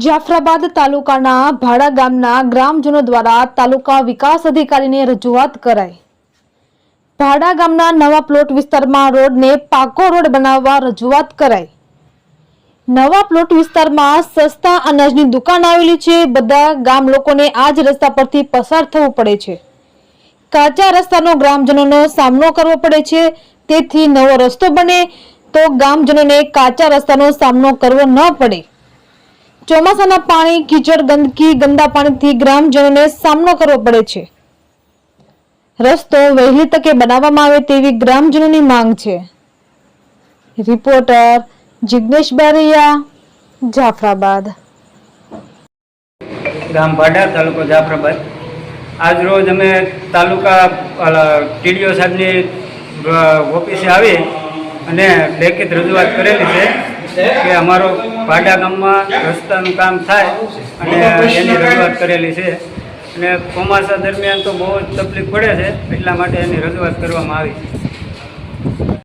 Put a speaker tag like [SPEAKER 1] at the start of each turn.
[SPEAKER 1] જાફરાબાદ તાલુકાના ભાડા ગામના ગ્રામજનો દ્વારા તાલુકા વિકાસ અધિકારીને રજૂઆત કરાઈ। ભાડા ગામના નવા પ્લોટ વિસ્તારમાં રોડને પાકો રોડ બનાવવા રજૂઆત કરાઈ। નવા પ્લોટ વિસ્તારમાં સસ્તા અનાજની દુકાન આવેલી છે। બધા ગામ લોકોને આ જ રસ્તા પરથી પસાર થવું પડે છે। કાચા રસ્તાનો ગ્રામજનોનો સામનો કરવો પડે છે। તેથી નવો રસ્તો બને તો ગામજનોને કાચા રસ્તાનો સામનો કરવો ન પડે। ચોમાસાના પાણી, કીચડ, ગંદકી, ગંદા પાણીથી ગ્રામજનોને સામનો કરવો પડે છે। રસ્તો વહેલી તકે બનાવવામાં આવે તેવી ગ્રામજનોની માંગ છે। રિપોર્ટર જિગ્નેશ બારૈયા, જાફરાબાદ।
[SPEAKER 2] ગામ ભાડા, તાલુકો જાફરાબાદ। આજ રોજ અમે તાલુકા ટીડીઓ સાહેબની ઓફિસે આવી અને લેખિત રજૂઆત કરેલી છે કે અમારો ભાડા ગામમાં રસ્તાનું કામ થાય અને એની રજૂઆત કરેલી છે। અને ચોમાસા દરમિયાન તો બહુ જ તકલીફ પડે છે, એટલા માટે એની રજૂઆત કરવામાં આવી।